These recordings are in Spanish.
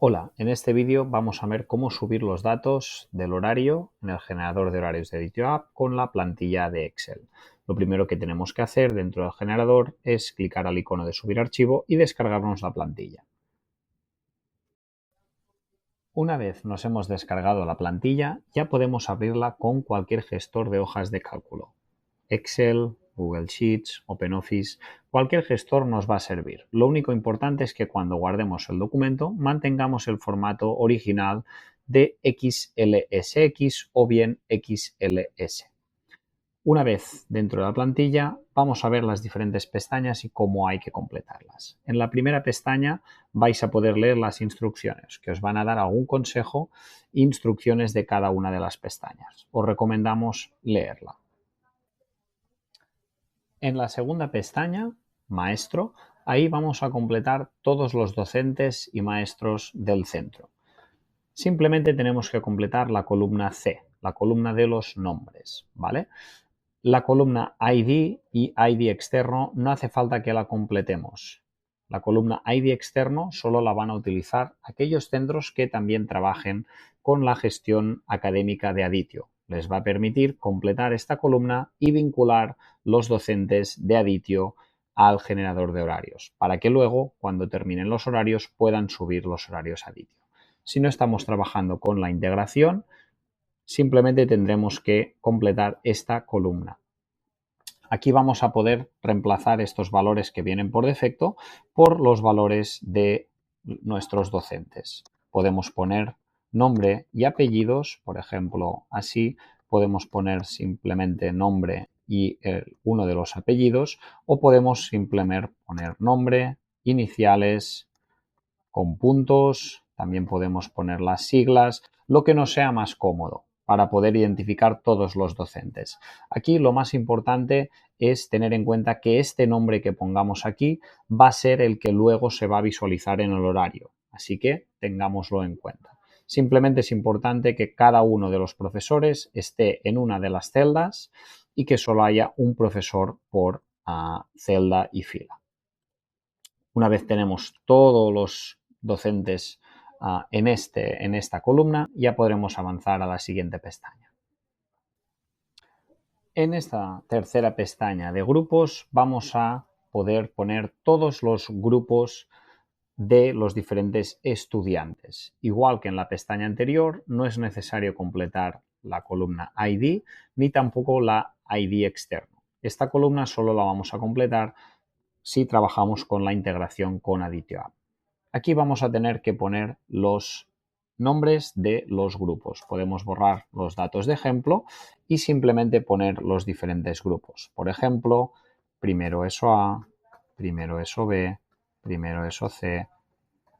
Hola, en este vídeo vamos a ver cómo subir los datos del horario en el generador de horarios de DTOapp con la plantilla de Excel. Lo primero que tenemos que hacer dentro del generador es clicar al icono de subir archivo y descargarnos la plantilla. Una vez nos hemos descargado la plantilla, ya podemos abrirla con cualquier gestor de hojas de cálculo. Excel, Google Sheets, OpenOffice, cualquier gestor nos va a servir. Lo único importante es que cuando guardemos el documento mantengamos el formato original de XLSX o bien XLS. Una vez dentro de la plantilla, vamos a ver las diferentes pestañas y cómo hay que completarlas. En la primera pestaña vais a poder leer las instrucciones, que os van a dar algún consejo e instrucciones de cada una de las pestañas. Os recomendamos leerla. En la segunda pestaña, Maestro, ahí vamos a completar todos los docentes y maestros del centro. Simplemente tenemos que completar la columna C, la columna de los nombres, ¿vale? La columna ID y ID externo no hace falta que la completemos. La columna ID externo solo la van a utilizar aquellos centros que también trabajen con la gestión académica de Adityo. Les va a permitir completar esta columna y vincular los docentes de Adityo al generador de horarios, para que luego, cuando terminen los horarios, puedan subir los horarios a Adityo. Si no estamos trabajando con la integración, simplemente tendremos que completar esta columna. Aquí vamos a poder reemplazar estos valores que vienen por defecto por los valores de nuestros docentes. Podemos poner nombre y apellidos, por ejemplo, así podemos poner simplemente nombre y uno de los apellidos, o podemos simplemente poner nombre, iniciales, con puntos, también podemos poner las siglas, lo que nos sea más cómodo para poder identificar todos los docentes. Aquí lo más importante es tener en cuenta que este nombre que pongamos aquí va a ser el que luego se va a visualizar en el horario, así que tengámoslo en cuenta. Simplemente es importante que cada uno de los profesores esté en una de las celdas y que solo haya un profesor por celda y fila. Una vez tenemos todos los docentes en esta columna, ya podremos avanzar a la siguiente pestaña. En esta tercera pestaña de grupos vamos a poder poner todos los grupos de los diferentes estudiantes. Igual que en la pestaña anterior, no es necesario completar la columna ID ni tampoco la ID externo. Esta columna solo la vamos a completar si trabajamos con la integración con AdityoApp. Aquí vamos a tener que poner los nombres de los grupos. Podemos borrar los datos de ejemplo y simplemente poner los diferentes grupos. Por ejemplo, primero ESO A, primero ESO B, primero ESO C,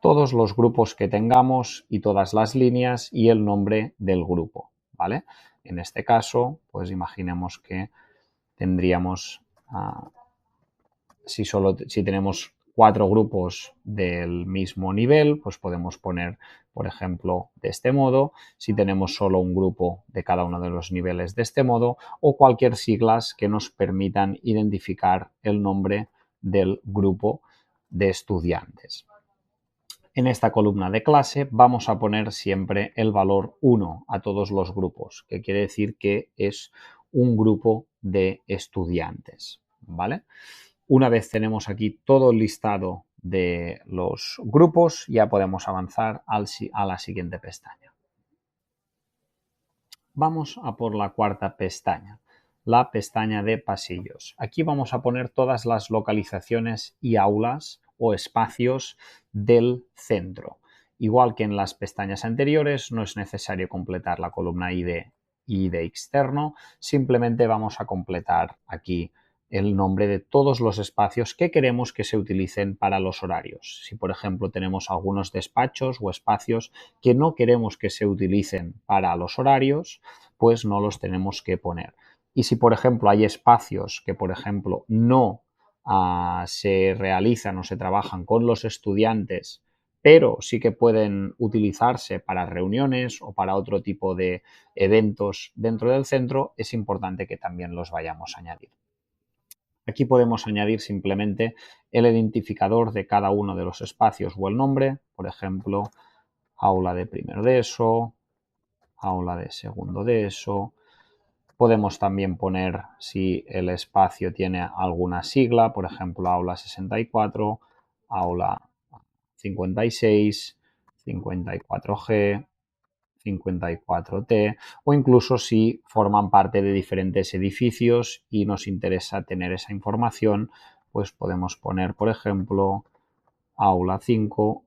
todos los grupos que tengamos y todas las líneas y el nombre del grupo, ¿vale? En este caso, pues imaginemos que tendríamos, si tenemos 4 grupos del mismo nivel, pues podemos poner, por ejemplo, de este modo. Si tenemos solo un grupo de cada uno de los niveles, de este modo, o cualquier siglas que nos permitan identificar el nombre del grupo de estudiantes. En esta columna de clase vamos a poner siempre el valor 1 a todos los grupos, que quiere decir que es un grupo de estudiantes, ¿vale? Una vez tenemos aquí todo el listado de los grupos, ya podemos avanzar a la siguiente pestaña. Vamos a por la cuarta pestaña, la pestaña de pasillos. Aquí vamos a poner todas las localizaciones y aulas o espacios del centro. Igual que en las pestañas anteriores, no es necesario completar la columna ID y ID externo, simplemente vamos a completar aquí el nombre de todos los espacios que queremos que se utilicen para los horarios. Si, por ejemplo, tenemos algunos despachos o espacios que no queremos que se utilicen para los horarios, pues no los tenemos que poner. Y si, por ejemplo, hay espacios que, por ejemplo, no se realizan o se trabajan con los estudiantes, pero sí que pueden utilizarse para reuniones o para otro tipo de eventos dentro del centro, es importante que también los vayamos a añadir. Aquí podemos añadir simplemente el identificador de cada uno de los espacios o el nombre, por ejemplo, aula de primero de ESO, aula de segundo de ESO. Podemos también poner si el espacio tiene alguna sigla, por ejemplo, aula 64, aula 56, 54G, 54T, o incluso si forman parte de diferentes edificios y nos interesa tener esa información, pues podemos poner, por ejemplo, aula 5,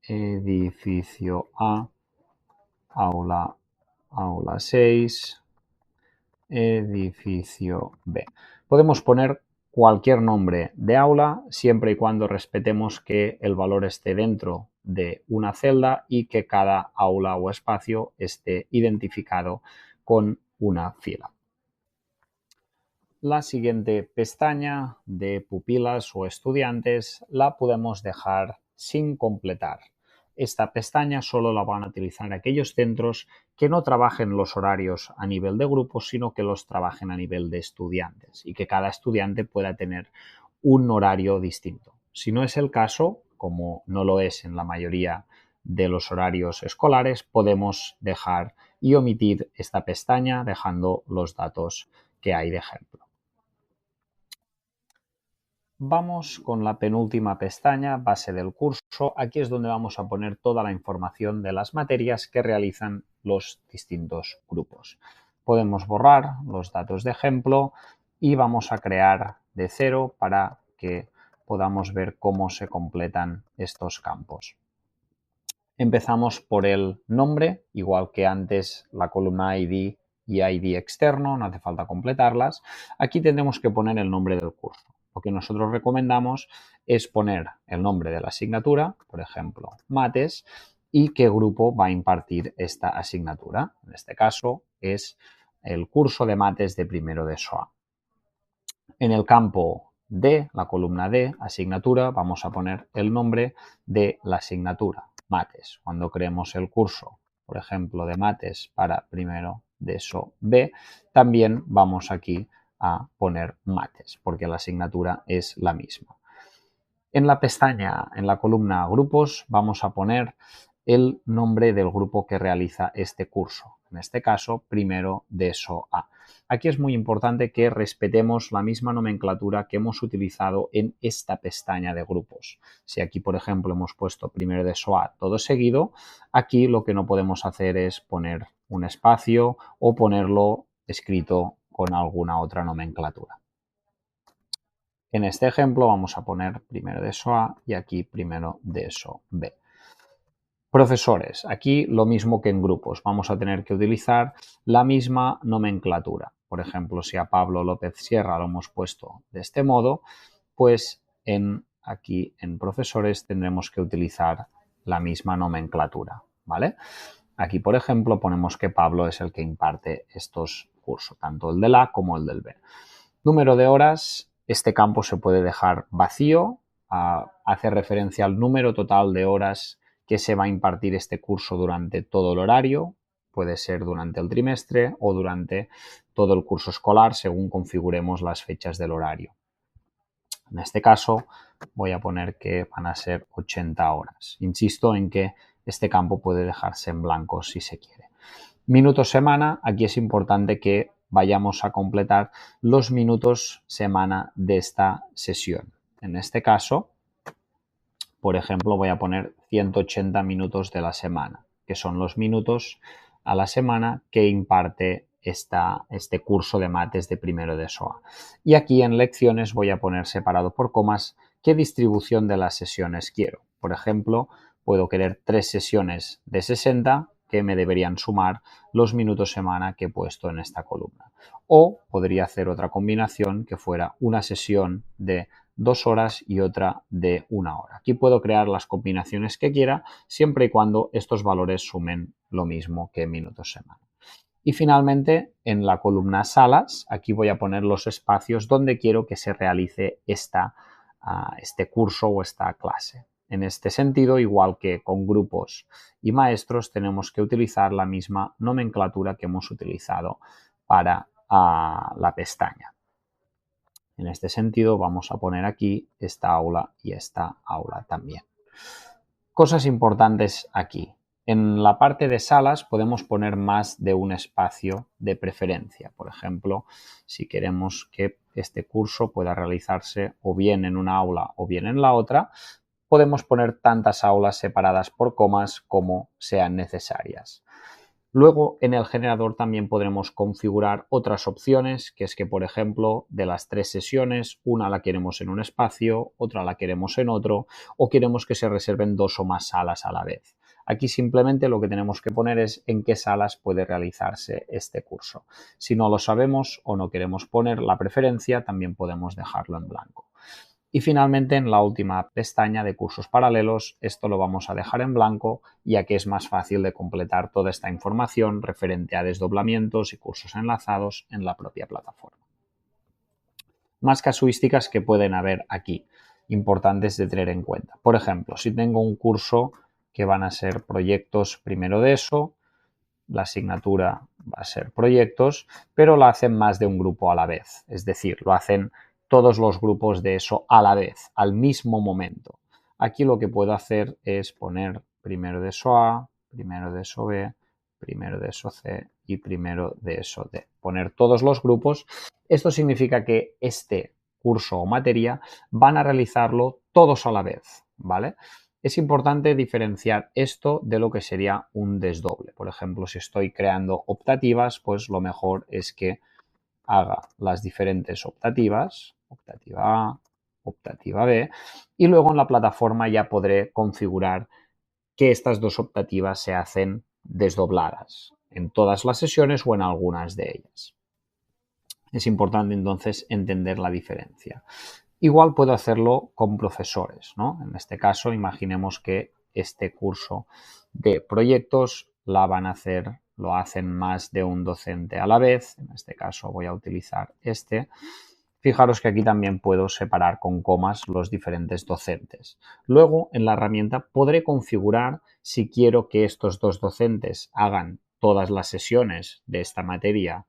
edificio A, aula 6, edificio B. Podemos poner cualquier nombre de aula siempre y cuando respetemos que el valor esté dentro de una celda y que cada aula o espacio esté identificado con una fila. La siguiente pestaña de pupilas o estudiantes la podemos dejar sin completar. Esta pestaña solo la van a utilizar aquellos centros que no trabajen los horarios a nivel de grupos, sino que los trabajen a nivel de estudiantes y que cada estudiante pueda tener un horario distinto. Si no es el caso, como no lo es en la mayoría de los horarios escolares, podemos dejar y omitir esta pestaña dejando los datos que hay de ejemplo. Vamos con la penúltima pestaña, base del curso. Aquí es donde vamos a poner toda la información de las materias que realizan los distintos grupos. Podemos borrar los datos de ejemplo y vamos a crear de cero para que podamos ver cómo se completan estos campos. Empezamos por el nombre, igual que antes la columna ID y ID externo, no hace falta completarlas. Aquí tendremos que poner el nombre del curso. Lo que nosotros recomendamos es poner el nombre de la asignatura, por ejemplo, mates, y qué grupo va a impartir esta asignatura. En este caso es el curso de mates de primero de SOA. En el campo D, la columna D, asignatura, vamos a poner el nombre de la asignatura, mates. Cuando creemos el curso, por ejemplo, de mates para primero de ESO B, también vamos aquí a poner mates, porque la asignatura es la misma. En la pestaña, en la columna grupos, vamos a poner el nombre del grupo que realiza este curso. En este caso, primero de ESO A. Aquí es muy importante que respetemos la misma nomenclatura que hemos utilizado en esta pestaña de grupos. Si aquí, por ejemplo, hemos puesto primero de ESO A todo seguido, aquí lo que no podemos hacer es poner un espacio o ponerlo escrito con alguna otra nomenclatura. En este ejemplo vamos a poner primero de ESO A y aquí primero de ESO B. Profesores, aquí lo mismo que en grupos, vamos a tener que utilizar la misma nomenclatura. Por ejemplo, si a Pablo López Sierra lo hemos puesto de este modo, pues aquí en profesores tendremos que utilizar la misma nomenclatura, ¿vale? Aquí, por ejemplo, ponemos que Pablo es el que imparte estos cursos, tanto el del A como el del B. Número de horas, este campo se puede dejar vacío, hace referencia al número total de horas que se va a impartir este curso durante todo el horario, puede ser durante el trimestre o durante todo el curso escolar según configuremos las fechas del horario. En este caso voy a poner que van a ser 80 horas. Insisto en que este campo puede dejarse en blanco si se quiere. Minutos semana, aquí es importante que vayamos a completar los minutos semana de esta sesión. En este caso, por ejemplo, voy a poner 180 minutos de la semana, que son los minutos a la semana que imparte este curso de mates de primero de SOA. Y aquí en lecciones voy a poner separado por comas qué distribución de las sesiones quiero. Por ejemplo, puedo querer 3 sesiones de 60 que me deberían sumar los minutos semana que he puesto en esta columna. O podría hacer otra combinación que fuera una sesión de 2 horas y otra de 1 hora. Aquí puedo crear las combinaciones que quiera siempre y cuando estos valores sumen lo mismo que minutos semana. Y finalmente, en la columna salas, aquí voy a poner los espacios donde quiero que se realice este curso o esta clase. En este sentido, igual que con grupos y maestros, tenemos que utilizar la misma nomenclatura que hemos utilizado para la pestaña. En este sentido, vamos a poner aquí esta aula y esta aula también. Cosas importantes aquí. En la parte de salas podemos poner más de un espacio de preferencia. Por ejemplo, si queremos que este curso pueda realizarse o bien en una aula o bien en la otra, podemos poner tantas aulas separadas por comas como sean necesarias. Luego, en el generador también podremos configurar otras opciones, que es que, por ejemplo, de las 3 sesiones, una la queremos en un espacio, otra la queremos en otro, o queremos que se reserven 2 o más salas a la vez. Aquí simplemente lo que tenemos que poner es en qué salas puede realizarse este curso. Si no lo sabemos o no queremos poner la preferencia, también podemos dejarlo en blanco. Y finalmente, en la última pestaña de cursos paralelos, esto lo vamos a dejar en blanco, ya que es más fácil de completar toda esta información referente a desdoblamientos y cursos enlazados en la propia plataforma. Más casuísticas que pueden haber aquí, importantes de tener en cuenta. Por ejemplo, si tengo un curso que van a ser proyectos primero de ESO, la asignatura va a ser proyectos, pero lo hacen más de un grupo a la vez. Es decir, lo hacen todos los grupos de ESO a la vez, al mismo momento. Aquí lo que puedo hacer es poner primero de ESO A, primero de ESO B, primero de ESO C y primero de ESO D. Poner todos los grupos. Esto significa que este curso o materia van a realizarlo todos a la vez, ¿vale? Es importante diferenciar esto de lo que sería un desdoble. Por ejemplo, si estoy creando optativas, pues lo mejor es que haga las diferentes optativas, optativa A, optativa B, y luego en la plataforma ya podré configurar que estas dos optativas se hacen desdobladas en todas las sesiones o en algunas de ellas. Es importante entonces entender la diferencia. Igual puedo hacerlo con profesores, ¿no? En este caso, imaginemos que este curso de proyectos lo hacen más de un docente a la vez. En este caso voy a utilizar este. Fijaros que aquí también puedo separar con comas los diferentes docentes. Luego, en la herramienta podré configurar si quiero que estos dos docentes hagan todas las sesiones de esta materia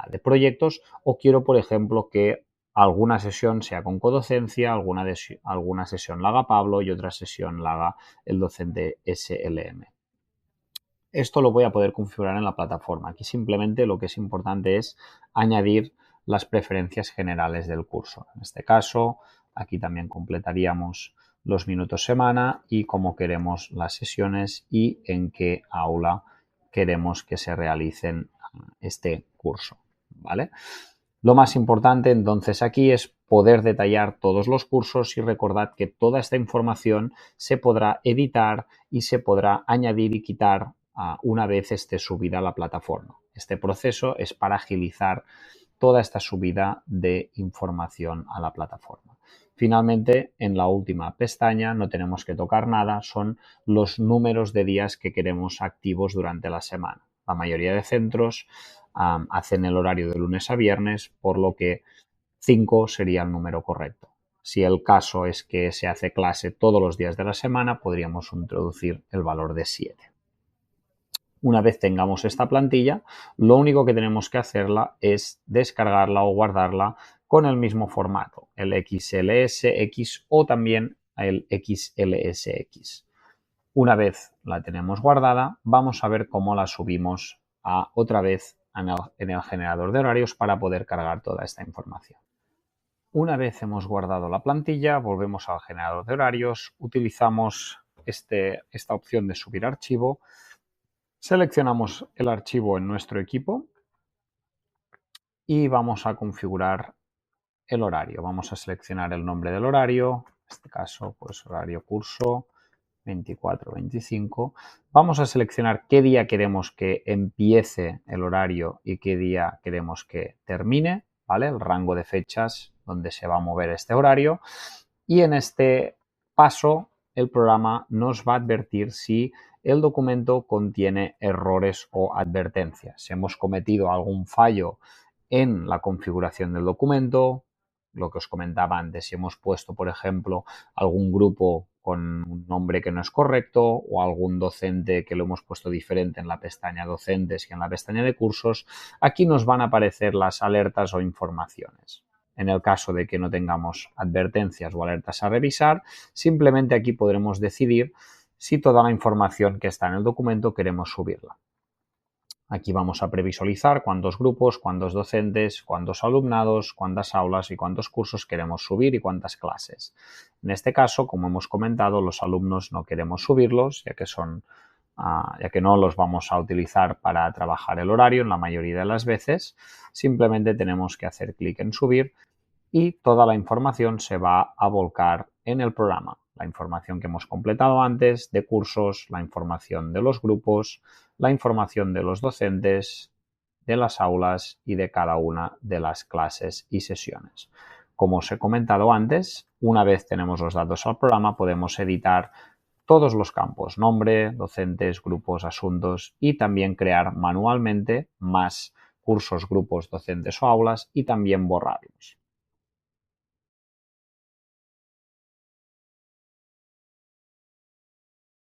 de proyectos o quiero, por ejemplo, que alguna sesión sea con codocencia, alguna sesión la haga Pablo y otra sesión la haga el docente SLM. Esto lo voy a poder configurar en la plataforma. Aquí simplemente lo que es importante es añadir las preferencias generales del curso. En este caso, aquí también completaríamos los minutos semana y cómo queremos las sesiones y en qué aula queremos que se realicen este curso, ¿vale? Lo más importante entonces aquí es poder detallar todos los cursos y recordad que toda esta información se podrá editar y se podrá añadir y quitar una vez esté subida a la plataforma. Este proceso es para agilizar toda esta subida de información a la plataforma. Finalmente, en la última pestaña no tenemos que tocar nada, son los números de días que queremos activos durante la semana. La mayoría de centros hacen el horario de lunes a viernes, por lo que 5 sería el número correcto. Si el caso es que se hace clase todos los días de la semana, podríamos introducir el valor de 7. Una vez tengamos esta plantilla, lo único que tenemos que hacerla es descargarla o guardarla con el mismo formato, el XLSX o también el XLSX. Una vez la tenemos guardada, vamos a ver cómo la subimos otra vez en el generador de horarios para poder cargar toda esta información. Una vez hemos guardado la plantilla, volvemos al generador de horarios, utilizamos esta opción de subir archivo, seleccionamos el archivo en nuestro equipo y vamos a configurar el horario. Vamos a seleccionar el nombre del horario, en este caso pues horario curso 24-25. Vamos a seleccionar qué día queremos que empiece el horario y qué día queremos que termine, ¿vale? El rango de fechas donde se va a mover este horario. Y en este paso el programa nos va a advertir si el documento contiene errores o advertencias. Si hemos cometido algún fallo en la configuración del documento, lo que os comentaba antes, si hemos puesto, por ejemplo, algún grupo con un nombre que no es correcto o algún docente que lo hemos puesto diferente en la pestaña docentes y en la pestaña de cursos, aquí nos van a aparecer las alertas o informaciones. En el caso de que no tengamos advertencias o alertas a revisar, simplemente aquí podremos decidir si toda la información que está en el documento queremos subirla. Aquí vamos a previsualizar cuántos grupos, cuántos docentes, cuántos alumnados, cuántas aulas y cuántos cursos queremos subir y cuántas clases. En este caso, como hemos comentado, los alumnos no queremos subirlos, ya que no los vamos a utilizar para trabajar el horario en la mayoría de las veces. Simplemente tenemos que hacer clic en subir y toda la información se va a volcar en el programa. La información que hemos completado antes de cursos, la información de los grupos, la información de los docentes, de las aulas y de cada una de las clases y sesiones. Como os he comentado antes, una vez tenemos los datos al programa, podemos editar todos los campos, nombre, docentes, grupos, asuntos y también crear manualmente más cursos, grupos, docentes o aulas y también borrarlos.